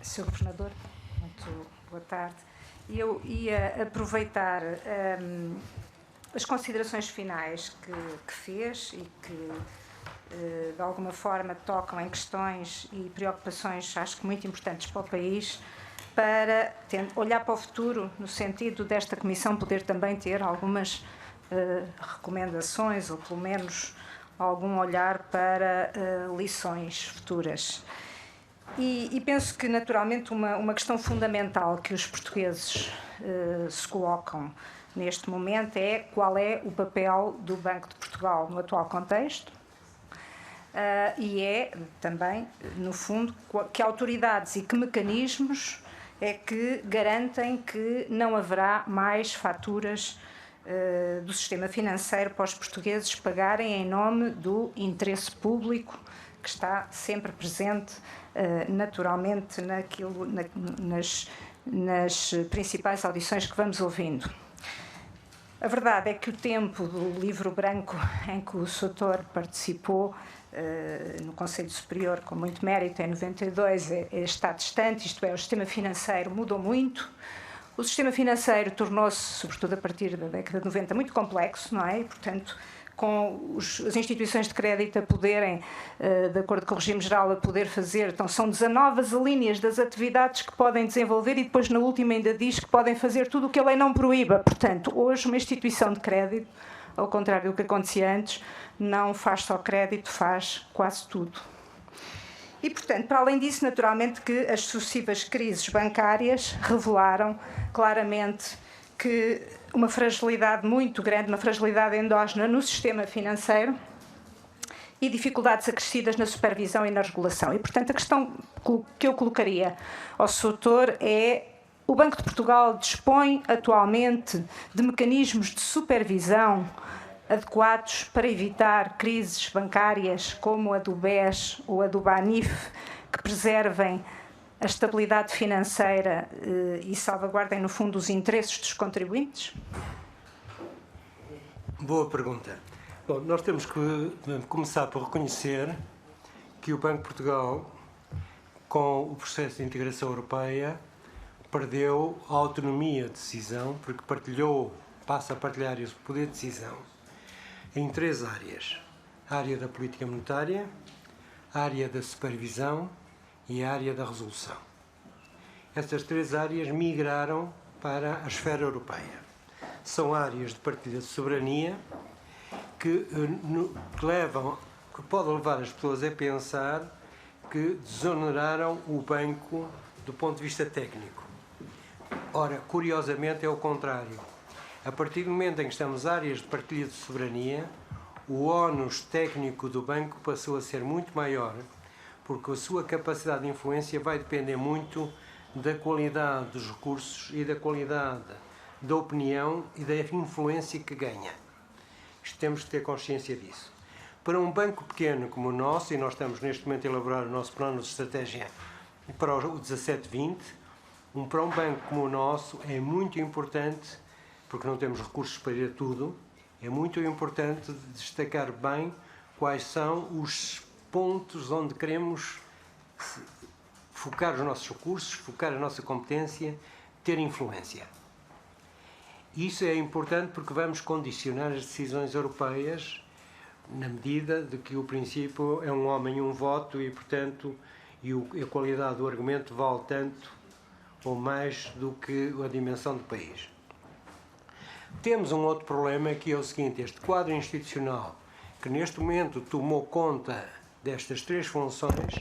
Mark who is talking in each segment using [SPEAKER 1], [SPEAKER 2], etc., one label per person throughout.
[SPEAKER 1] Sr. Governador, muito boa tarde. Eu ia aproveitar as considerações finais que fez e que, de alguma forma, tocam em questões e preocupações, acho que muito importantes para o país, para olhar para o futuro, no sentido desta Comissão poder também ter algumas recomendações, ou pelo menos algum olhar para lições futuras. E penso que, naturalmente, uma questão fundamental que os portugueses se colocam neste momento é qual é o papel do Banco de Portugal no atual contexto e é também, no fundo, que autoridades e que mecanismos é que garantem que não haverá mais faturas do sistema financeiro para os portugueses pagarem em nome do interesse público que está sempre presente, naturalmente, nas principais audições que vamos ouvindo. A verdade é que o tempo do livro branco em que o Soutor participou no Conselho Superior com muito mérito, em 92, está distante, isto é, o sistema financeiro mudou muito. O sistema financeiro tornou-se, sobretudo a partir da década de 90, muito complexo, não é? E, portanto, com as instituições de crédito a poderem, de acordo com o regime geral, a poder fazer, então são 19 as linhas das atividades que podem desenvolver e depois na última ainda diz que podem fazer tudo o que a lei não proíba. Portanto, hoje uma instituição de crédito, ao contrário do que acontecia antes, não faz só crédito, faz quase tudo. E, portanto, para além disso, naturalmente que as sucessivas crises bancárias revelaram claramente que uma fragilidade muito grande, uma fragilidade endógena no sistema financeiro e dificuldades acrescidas na supervisão e na regulação. E, portanto, a questão que eu colocaria ao Soutor é: o Banco de Portugal dispõe atualmente de mecanismos de supervisão adequados para evitar crises bancárias como a do BES ou a do BANIF, que preservem a estabilidade financeira e salvaguardem, no fundo, os interesses dos contribuintes?
[SPEAKER 2] Boa pergunta. Bom, nós temos que começar por reconhecer que o Banco de Portugal, com o processo de integração europeia, perdeu a autonomia de decisão, porque passa a partilhar esse poder de decisão em 3 áreas: a área da política monetária, a área da supervisão e a área da resolução. Estas 3 áreas migraram para a esfera europeia. São áreas de partilha de soberania que podem levar as pessoas a pensar que desoneraram o banco do ponto de vista técnico. Ora, curiosamente é o contrário. A partir do momento em que estamos áreas de partilha de soberania, o ónus técnico do banco passou a ser muito maior, porque a sua capacidade de influência vai depender muito da qualidade dos recursos e da qualidade da opinião e da influência que ganha. Temos de ter consciência disso. Para um banco pequeno como o nosso, e nós estamos neste momento a elaborar o nosso plano de estratégia para o 17-20, para um banco como o nosso é muito importante, porque não temos recursos para ir a tudo, é muito importante destacar bem quais são os pontos onde queremos focar os nossos recursos, focar a nossa competência, ter influência. Isso é importante porque vamos condicionar as decisões europeias na medida de que o princípio é um homem e um voto e, portanto, a qualidade do argumento vale tanto ou mais do que a dimensão do país. Temos um outro problema, que é o seguinte: este quadro institucional que neste momento tomou conta destas 3 funções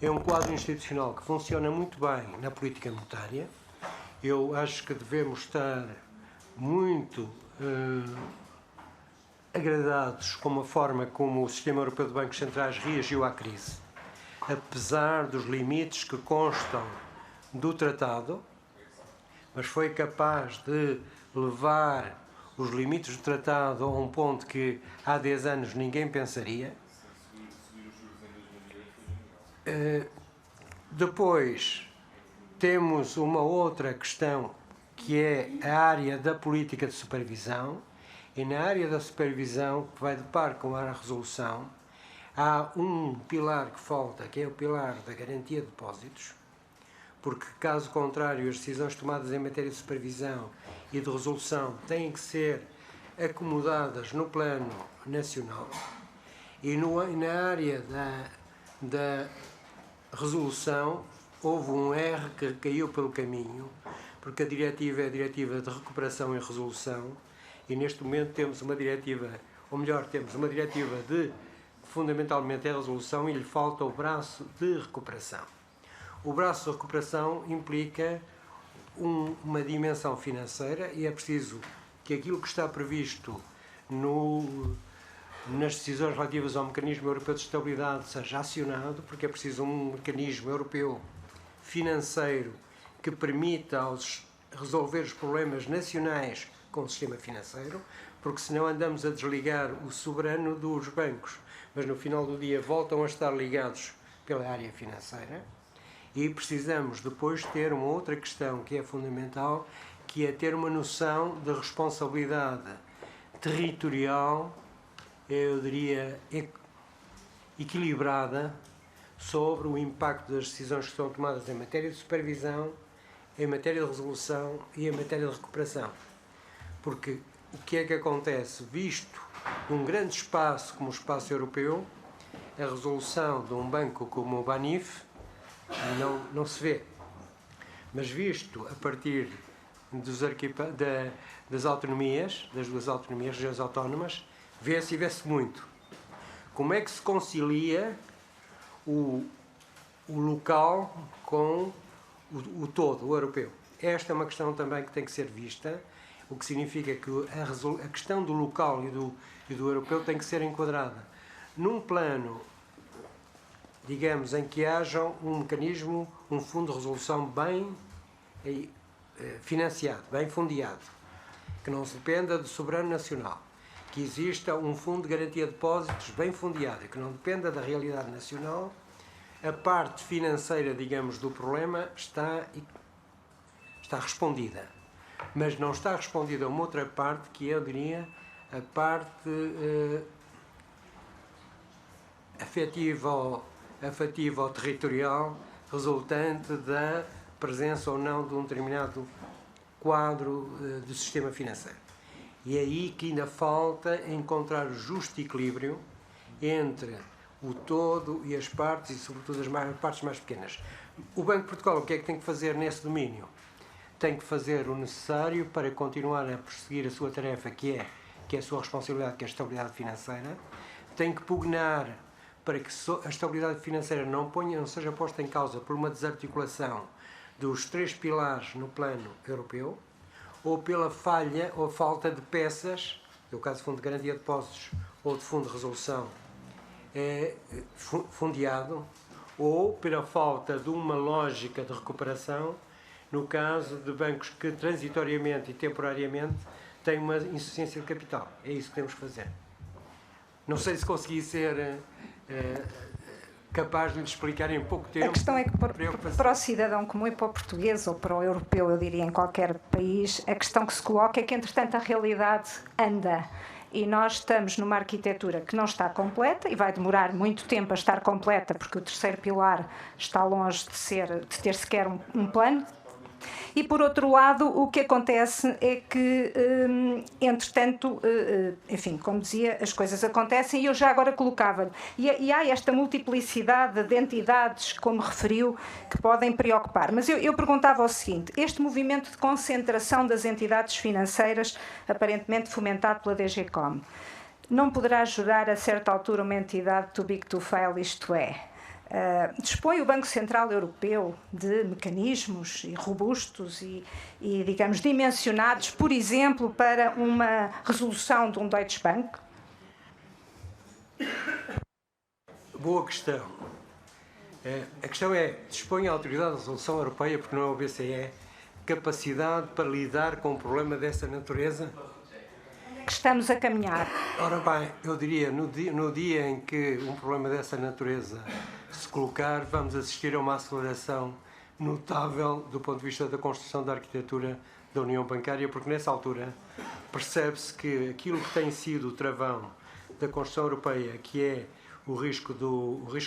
[SPEAKER 2] é um quadro institucional que funciona muito bem na política monetária. Eu acho que devemos estar muito agradados com a forma como o Sistema Europeu de Bancos Centrais reagiu à crise, apesar dos limites que constam do tratado, mas foi capaz de levar os limites do tratado a um ponto que há 10 anos ninguém pensaria. Depois temos uma outra questão, que é a área da política de supervisão, e na área da supervisão, que vai de par com a resolução, há um pilar que falta, que é o pilar da garantia de depósitos, porque, caso contrário, as decisões tomadas em matéria de supervisão e de resolução têm que ser acomodadas no plano nacional. E na área da resolução houve um erro que caiu pelo caminho, porque a diretiva é a diretiva de recuperação e resolução, e neste momento temos uma diretiva, ou melhor, temos uma diretiva de, fundamentalmente, é a resolução, e lhe falta o braço de recuperação. O braço de recuperação implica uma dimensão financeira, e é preciso que aquilo que está previsto nas decisões relativas ao Mecanismo Europeu de Estabilidade seja acionado, porque é preciso um mecanismo europeu financeiro que permita resolver os problemas nacionais com o sistema financeiro, porque senão andamos a desligar o soberano dos bancos, mas no final do dia voltam a estar ligados pela área financeira. E precisamos depois ter uma outra questão que é fundamental, que é ter uma noção de responsabilidade territorial, eu diria, equilibrada, sobre o impacto das decisões que são tomadas em matéria de supervisão, em matéria de resolução e em matéria de recuperação. Porque o que é que acontece? Visto num grande espaço como o espaço europeu, a resolução de um banco como o BANIF não se vê. Mas visto a partir das autonomias, das duas autonomias, regiões autónomas, vê-se e vê-se muito. Como é que se concilia o local com o todo, o europeu? Esta é uma questão também que tem que ser vista, o que significa que a questão do local e do europeu tem que ser enquadrada num plano, digamos, em que haja um mecanismo, um fundo de resolução bem financiado, bem fundeado, que não se dependa do soberano nacional, que exista um fundo de garantia de depósitos bem fundeado, que não dependa da realidade nacional. A parte financeira, digamos, do problema está respondida, mas não está respondida a uma outra parte, que eu diria a parte afetiva ou territorial, resultante da presença ou não de um determinado quadro do sistema financeiro. E é aí que ainda falta encontrar o justo equilíbrio entre o todo e as partes, e sobretudo as partes mais pequenas. O Banco de Portugal, o que é que tem que fazer nesse domínio? Tem que fazer o necessário para continuar a perseguir a sua tarefa, que é a sua responsabilidade, que é a estabilidade financeira. Tem que pugnar para que a estabilidade financeira não seja posta em causa por uma desarticulação dos três pilares no plano europeu, ou pela falha ou falta de peças, no caso de fundo de garantia de depósitos ou de fundo de resolução fundeado, ou pela falta de uma lógica de recuperação, no caso de bancos que transitoriamente e temporariamente têm uma insuficiência de capital. É isso que temos que fazer. Não sei se consegui ser capaz de lhe explicar em pouco tempo.
[SPEAKER 1] A questão é que para o cidadão comum e para o português, ou para o europeu, eu diria, em qualquer país, a questão que se coloca é que, entretanto, a realidade anda. E nós estamos numa arquitetura que não está completa, e vai demorar muito tempo a estar completa, porque o terceiro pilar está longe de ter sequer um plano. E, por outro lado, o que acontece é que, entretanto, enfim, como dizia, as coisas acontecem, e eu já agora colocava-lhe. E há esta multiplicidade de entidades, como referiu, que podem preocupar. Mas eu perguntava o seguinte: este movimento de concentração das entidades financeiras, aparentemente fomentado pela DGCOM, não poderá gerar, a certa altura, uma entidade too big to fail, isto é, dispõe o Banco Central Europeu de mecanismos robustos e, digamos, dimensionados, por exemplo, para uma resolução de um Deutsche Bank?
[SPEAKER 2] Boa questão. A questão é, dispõe a Autoridade de Resolução Europeia, porque não é o BCE, capacidade para lidar com um problema dessa natureza?
[SPEAKER 1] Que estamos a caminhar.
[SPEAKER 2] Ora bem, eu diria, no dia em que um problema dessa natureza se colocar, vamos assistir a uma aceleração notável do ponto de vista da construção da arquitetura da União Bancária, porque nessa altura percebe-se que aquilo que tem sido o travão da construção europeia, que é o risco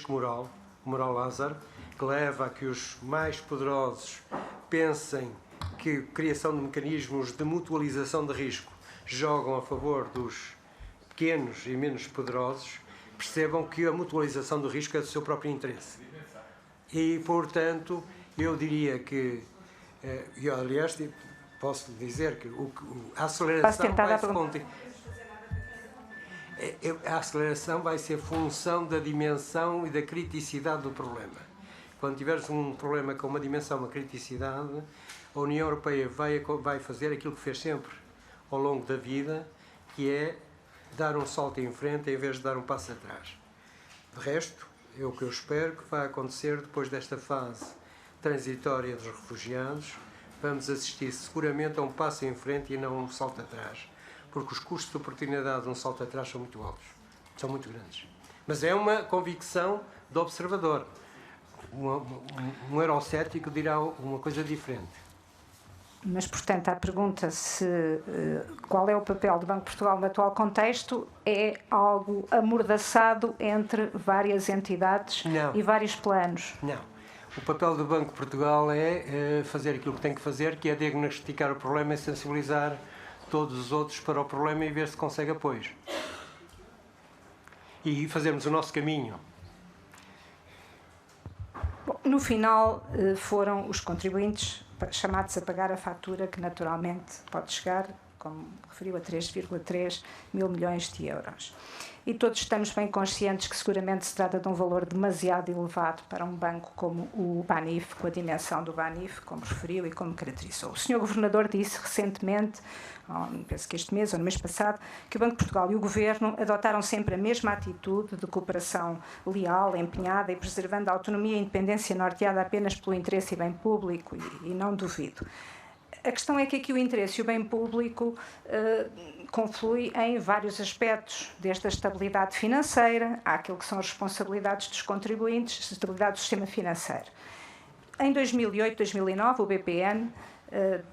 [SPEAKER 2] moral, Moral Lázaro, que leva a que os mais poderosos pensem que a criação de mecanismos de mutualização de risco jogam a favor dos pequenos e menos poderosos, percebam que a mutualização do risco é do seu próprio interesse. E, portanto, eu diria que, eu, aliás, posso dizer que a aceleração vai se conter. A aceleração vai ser função da dimensão e da criticidade do problema. Quando tiveres um problema com uma dimensão, uma criticidade, a União Europeia vai fazer aquilo que fez sempre ao longo da vida, que é dar um salto em frente em vez de dar um passo atrás. De resto, é o que eu espero que vai acontecer depois desta fase transitória dos refugiados. Vamos assistir seguramente a um passo em frente e não a um salto atrás, porque os custos de oportunidade de um salto atrás são muito altos, são muito grandes. Mas é uma convicção do observador. Um eurocético dirá uma coisa diferente.
[SPEAKER 1] Mas, portanto, a pergunta qual é o papel do Banco de Portugal no atual contexto é algo amordaçado entre várias entidades e vários planos?
[SPEAKER 2] Não. O papel do Banco de Portugal é fazer aquilo que tem que fazer, que é diagnosticar o problema e sensibilizar todos os outros para o problema e ver se consegue apoios. E fazermos o nosso caminho.
[SPEAKER 1] Bom, no final, foram os contribuintes chamados a pagar a fatura que naturalmente pode chegar, como referiu, a 3,3 mil milhões de euros. E todos estamos bem conscientes que seguramente se trata de um valor demasiado elevado para um banco como o Banif, com a dimensão do Banif, como referiu e como caracterizou. O Sr. Governador disse recentemente, penso que este mês ou no mês passado, que o Banco de Portugal e o Governo adotaram sempre a mesma atitude de cooperação leal, empenhada e preservando a autonomia e independência norteada apenas pelo interesse e bem público, e não duvido. A questão é que aqui o interesse e o bem público conflui em vários aspectos, desde a estabilidade financeira àquilo que são as responsabilidades dos contribuintes, a estabilidade do sistema financeiro. Em 2008, 2009, o BPN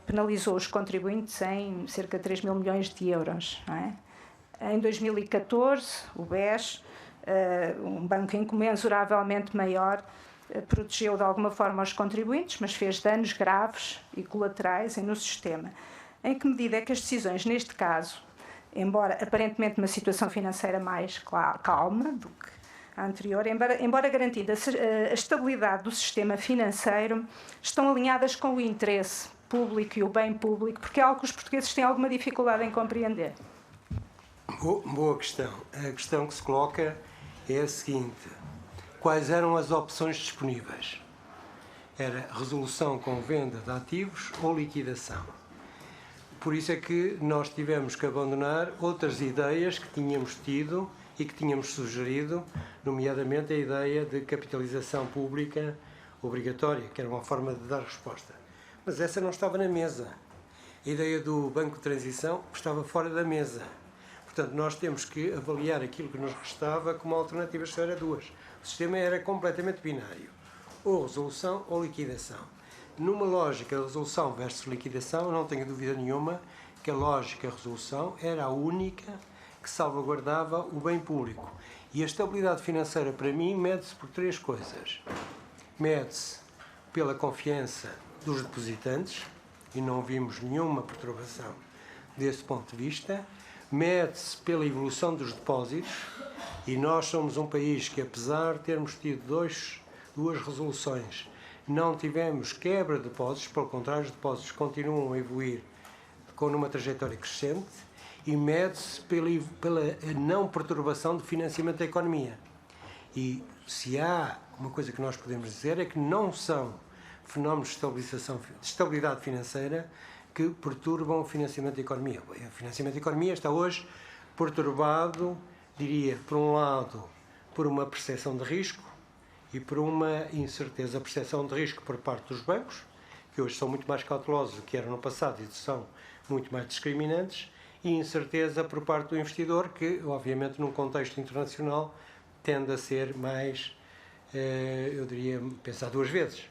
[SPEAKER 1] penalizou os contribuintes em cerca de 3 mil milhões de euros. Não é? Em 2014, o BES, um banco incomensuravelmente maior, protegeu de alguma forma os contribuintes, mas fez danos graves e colaterais no sistema. Em que medida é que as decisões, neste caso, embora aparentemente uma situação financeira mais calma do que a anterior, embora garantindo a estabilidade do sistema financeiro, estão alinhadas com o interesse público e o bem público, porque é algo que os portugueses têm alguma dificuldade em compreender?
[SPEAKER 2] Boa questão. A questão que se coloca é a seguinte: quais eram as opções disponíveis? Era resolução com venda de ativos ou liquidação. Por isso é que nós tivemos que abandonar outras ideias que tínhamos tido e que tínhamos sugerido, nomeadamente a ideia de capitalização pública obrigatória, que era uma forma de dar resposta. Mas essa não estava na mesa. A ideia do Banco de Transição estava fora da mesa. Portanto, nós temos que avaliar aquilo que nos restava como alternativas, só era duas. O sistema era completamente binário, ou resolução ou liquidação. Numa lógica de resolução versus liquidação, não tenho dúvida nenhuma que a lógica resolução era a única que salvaguardava o bem público. E a estabilidade financeira, para mim, mede-se por três coisas. Mede-se pela confiança dos depositantes, e não vimos nenhuma perturbação desse ponto de vista. Mede-se pela evolução dos depósitos, e nós somos um país que, apesar de termos tido duas resoluções, não tivemos quebra de depósitos, pelo contrário, os depósitos continuam a evoluir numa trajetória crescente, e mede-se pela não perturbação de financiamento da economia. E se há uma coisa que nós podemos dizer é que não são fenómenos de estabilidade financeira que perturbam o financiamento da economia. O financiamento da economia está hoje perturbado, diria, por um lado, por uma percepção de risco e por uma incerteza. A percepção de risco por parte dos bancos, que hoje são muito mais cautelosos do que eram no passado e são muito mais discriminantes, e incerteza por parte do investidor, que, obviamente, num contexto internacional, tende a ser mais, eu diria, pensar duas vezes.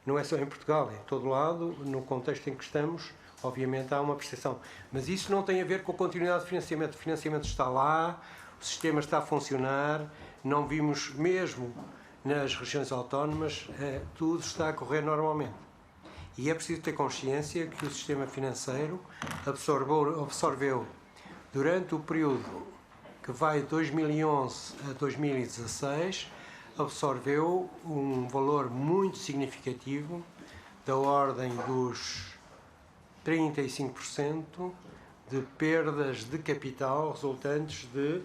[SPEAKER 2] Não é só em Portugal, é em todo lado, no contexto em que estamos, obviamente há uma percepção. Mas isso não tem a ver com a continuidade de financiamento. O financiamento está lá, o sistema está a funcionar, não vimos mesmo nas regiões autónomas, tudo está a correr normalmente. E é preciso ter consciência que o sistema financeiro absorveu durante o período que vai de 2011 a 2016, absorveu um valor muito significativo, da ordem dos 35% de perdas de capital resultantes de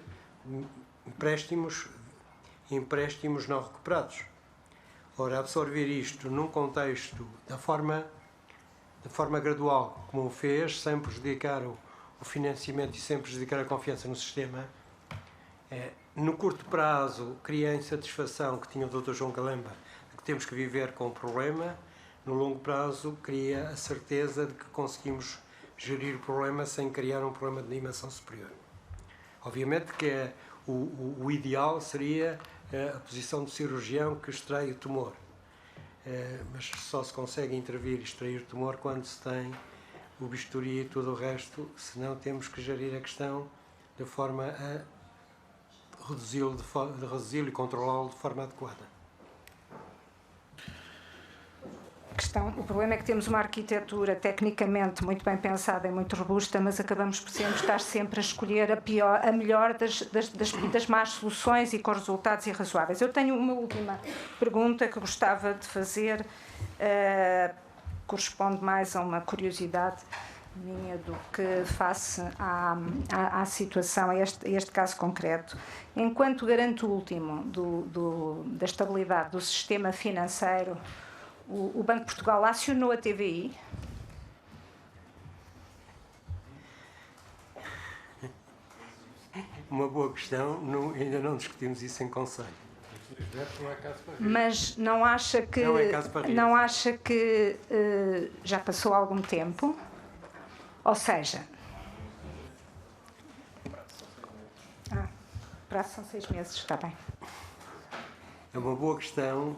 [SPEAKER 2] empréstimos não recuperados. Ora, absorver isto num contexto da forma gradual, como o fez, sem prejudicar o financiamento e sem prejudicar a confiança no sistema, no curto prazo cria a insatisfação que tinha o Dr. João Galamba, de que temos que viver com o problema. No longo prazo cria a certeza de que conseguimos gerir o problema sem criar um problema de dimensão superior. Obviamente que o ideal seria a posição de cirurgião que extrai o tumor, mas só se consegue intervir e extrair o tumor quando se tem o bisturi e tudo o resto, senão temos que gerir a questão de forma a reduzi-lo e controlá-lo de forma adequada.
[SPEAKER 1] O problema é que temos uma arquitetura tecnicamente muito bem pensada e muito robusta, mas acabamos por estar sempre a escolher a melhor das más soluções e com resultados irrazoáveis. Eu tenho uma última pergunta que gostava de fazer, corresponde mais a uma curiosidade minha do que face à situação, a este caso concreto. Enquanto garante último da estabilidade do sistema financeiro, o Banco de Portugal acionou a TVI?
[SPEAKER 2] Uma boa questão, ainda não discutimos isso em conselho.
[SPEAKER 1] Mas não acha que já passou algum tempo? Ou seja, prazo são 6 meses, está bem.
[SPEAKER 2] É uma boa questão.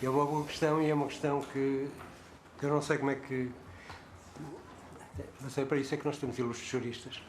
[SPEAKER 2] E é uma questão que eu não sei como é que... Mas é para isso é que nós temos ilustres juristas.